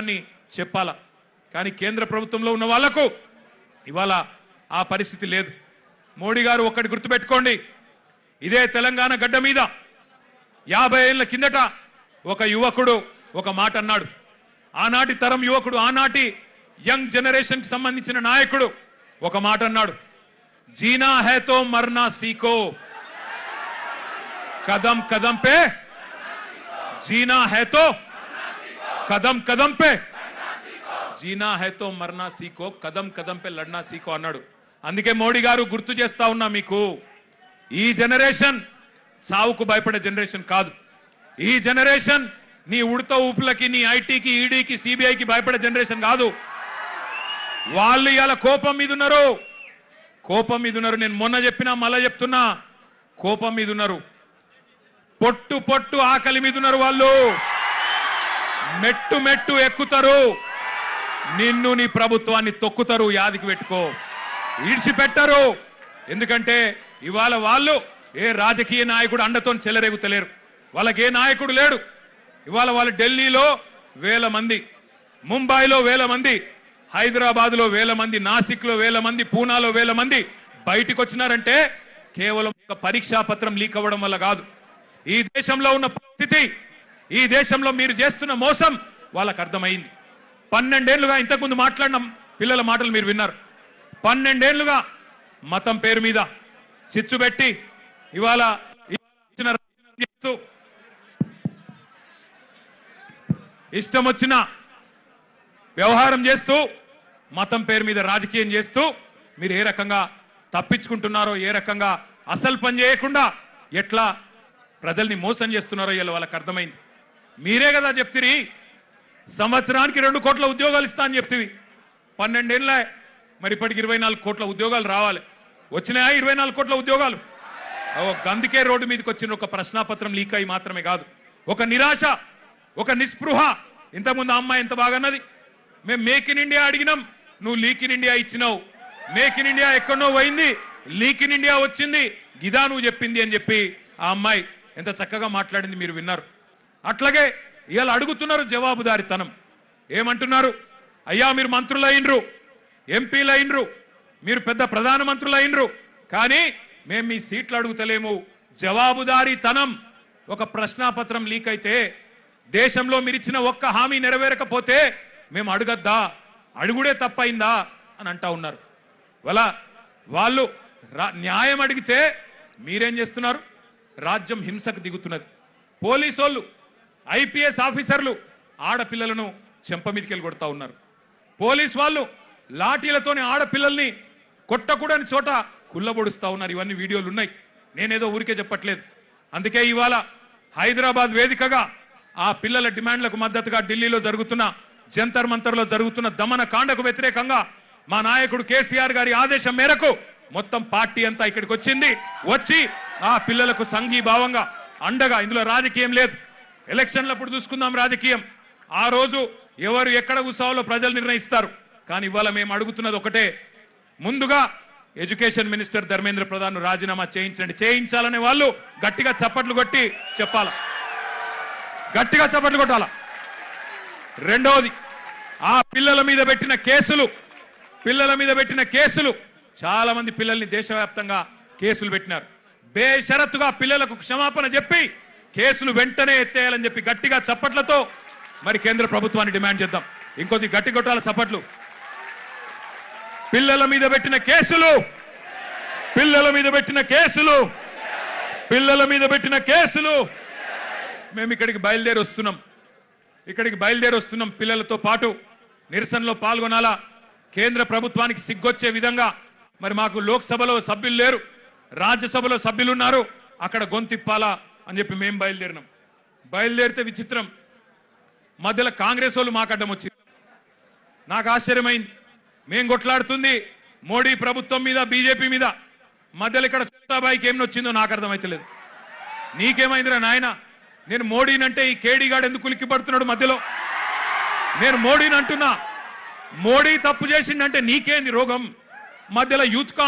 విషయాన్ని చెప్పాలా. కానీ కేంద్ర ప్రభుత్వంలో ఉన్న వాళ్లకు ఇవాళ ఆ పరిస్థితి లేదు. మోడీ గారు ఒక్కటి గుర్తుపెట్టుకోండి, ఇదే తెలంగాణ గడ్డ మీద 50 ఏళ్ల కిందట ఒక యువకుడు ఒక మాట అన్నాడు. ఆనాటి తరం యువకుడు, ఆనాటి యంగ్ జనరేషన్ కి సంబంధించిన నాయకుడు ఒక మాట అన్నాడు, జీనా హై తో మర్నా సీఖో, కదం కదం పే జీనా హై తో కదం కదం పే జీనా హై తో మర్నా సీఖో, కదం కదం పే లడ్నా సీఖో అన్నాడు. అందుకే మోడీ గారు గుర్తు చేస్తా ఉన్నా మీకు, ఈ జనరేషన్ సావుకు భయపడే జనరేషన్ కాదు. ఈ జనరేషన్ నీ ఉడత ఊపులకి, నీ ఐటీకి, ఈడీకి, సిబిఐకి భయపడే జనరేషన్ కాదు. వాళ్ళు ఇవాళ కోపం మీద ఉన్నారు, కోపం మీద ఉన్నారు. నేను మొన్న చెప్పినా మళ్ళా చెప్తున్నా, కోపం మీద ఉన్నారు. పొట్టు పొట్టు ఆకలి మీద ఉన్నారు. వాళ్ళు మెట్టు మెట్టు ఎక్కుతారు, నిన్ను నీ ప్రభుత్వాన్ని తొక్కుతారు. యాదికి పెట్టుకో, ఈడ్చిపెట్టరు. ఎందుకంటే ఇవాళ వాళ్ళు ఏ రాజకీయ నాయకుడు అండతో చెలరేగుతలేరు. వాళ్ళకి ఏ నాయకుడు లేడు. ఇవాళ వాళ్ళు ఢిల్లీలో 1000 మంది, ముంబైలో 1000 మంది, హైదరాబాద్లో 1000 మంది, నాసిక్లో 1000 మంది, పూనాలో 1000 మంది బయటికి వచ్చినారంటే కేవలం పరీక్షా పత్రం లీక్ అవ్వడం వల్ల కాదు. ఈ దేశంలో ఉన్న పరిస్థితి, ఈ దేశంలో మీరు చేస్తున్న మోసం వాళ్ళకు అర్థమైంది. 12 ఏళ్లుగా, ఇంతకుముందు మాట్లాడిన పిల్లల మాటలు మీరు విన్నారు, 12 ఏళ్లుగా మతం పేరు మీద చిచ్చు పెట్టి ఇవాళ ఇష్టం వచ్చిన వ్యవహారం చేస్తూ, మతం పేరు మీద రాజకీయం చేస్తూ మీరు ఏ రకంగా తప్పించుకుంటున్నారో, ఏ రకంగా అసలు పని చేయకుండా ఎట్లా ప్రజల్ని మోసం చేస్తున్నారో ఇలా వాళ్ళకి అర్థమైంది. మీరే కదా చెప్తిరి, సంవత్సరానికి 2 కోట్ల ఉద్యోగాలు ఇస్తా అని చెప్తివి. 12 ఏళ్ళ, మరి ఇప్పటికి 24 కోట్ల ఉద్యోగాలు రావాలి. వచ్చినాయా 24 కోట్ల ఉద్యోగాలు? అందుకే రోడ్డు మీదకి వచ్చిన ఒక ప్రశ్నాపత్రం లీక్ అయి మాత్రమే కాదు, ఒక నిరాశ, ఒక నిస్పృహ. ఇంతకుముందు అమ్మాయి ఎంత బాగా అన్నది, మేము మేక్ ఇన్ ఇండియా అడిగినాం, నువ్వు లీక్ ఇన్ ఇండియా ఇచ్చినావు. మేక్ ఇన్ ఇండియా ఎక్కడో పోయింది, లీక్ ఇన్ ఇండియా వచ్చింది, గిదా నువ్వు చెప్పింది అని చెప్పి ఆ అమ్మాయి ఎంత చక్కగా మాట్లాడింది మీరు విన్నారు. అట్లాగే ఇవాళ అడుగుతున్నారు జవాబుదారితనం. ఏమంటున్నారు? అయ్యా మీరు మంత్రులు అయినరు, ఎంపీలు అయినరు, మీరు పెద్ద ప్రధానమంత్రులు అయినరు, కానీ మేము మీ సీట్లు అడుగుతలేము. జవాబుదారీతనం. ఒక ప్రశ్నాపత్రం లీక్ అయితే, దేశంలో మీరు ఇచ్చిన ఒక్క హామీ నెరవేరకపోతే మేము అడగద్దా, అడుగుడే తప్పైందా అని అంటా ఉన్నారు. వాళ్ళు న్యాయం అడిగితే మీరేం చేస్తున్నారు? రాజ్యం హింసకు దిగుతున్నది. పోలీసు వాళ్ళు, ఐపీఎస్ ఆఫీసర్లు ఆడపిల్లలను చెంప మీదకెళ్ళి కొడతా ఉన్నారు. పోలీసు వాళ్ళు లాఠీలతోని ఆడపిల్లల్ని కొట్టకూడని చోట కుల్లబొడుస్తా ఉన్నారు. ఇవన్నీ వీడియోలు ఉన్నాయి, నేనేదో ఊరికే చెప్పట్లేదు. అందుకే ఇవాళ హైదరాబాద్ వేదికగా ఆ పిల్లల డిమాండ్లకు మద్దతుగా ఢిల్లీలో జరుగుతున్న, జంతర్ మంతర్లో జరుగుతున్న దమన కాండకు వ్యతిరేకంగా మా నాయకుడు కేసీఆర్ గారి ఆదేశం మేరకు మొత్తం పార్టీ అంతా ఇక్కడికి వచ్చింది. వచ్చి ఆ పిల్లలకు సంఘీభావంగా అండగా, ఇందులో రాజకీయం లేదు, ఎలక్షన్లప్పుడు చూసుకుందాం రాజకీయం, ఆ రోజు ఎవరు ఎక్కడ కూర్చోవాలో ప్రజలు నిర్ణయిస్తారు. కానీ ఇవాళ మేము అడుగుతున్నది ఒకటే, ముందుగా ఎడ్యుకేషన్ మినిస్టర్ ధర్మేంద్ర ప్రధాన్ రాజీనామా చేయించండి. చేయించాలనే వాళ్ళు గట్టిగా చప్పట్లు కొట్టి చెప్పాల, గట్టిగా చప్పట్లు కొట్టాల. రెండవది, ఆ పిల్లల మీద పెట్టిన కేసులు చాలా మంది పిల్లల్ని దేశవ్యాప్తంగా కేసులు పెట్టినారు. బేషరతుగా పిల్లలకు క్షమాపణ చెప్పి కేసులు వెంటనే ఎత్తేయాలని చెప్పి గట్టిగా చప్పట్లతో మరి కేంద్ర ప్రభుత్వాన్ని డిమాండ్ చేద్దాం. ఇంకొద్ది గట్టి కొట్టాల చప్పట్లు. పిల్లల మీద పెట్టిన కేసులు మేము ఇక్కడికి బయలుదేరి వస్తున్నాం. పిల్లలతో పాటు నిరసనలో పాల్గొనాలా. కేంద్ర ప్రభుత్వానికి సిగ్గొచ్చే విధంగా మరి మాకు లోక్సభలో సభ్యులు లేరు, రాజ్యసభలో సభ్యులు ఉన్నారు, అక్కడ గొంతిప్పాలా అని చెప్పి మేము బయలుదేరితే విచిత్రం, మధ్యలో కాంగ్రెస్ వాళ్ళు మాకు అడ్డం వచ్చింది. నాకు ఆశ్చర్యమైంది. మేం కొట్లాడుతుంది మోడీ ప్రభుత్వం మీద, బీజేపీ మీద, మధ్యలో ఇక్కడ చోటాబాయికి ఏం వచ్చిందో నాకు అర్థమైతలేదు. నీకేమైందిరా నాయన? నేను మోడీనంటే ఈ కేడీగాడు ఎందుకు ఉలిక్కి పడుతున్నాడు మధ్యలో? నేను మోడీని అంటున్నా, మోడీ తప్పు చేసిండంటే నీకేంది రోగం? మధ్యలో యూత్ కాంగ్రెస్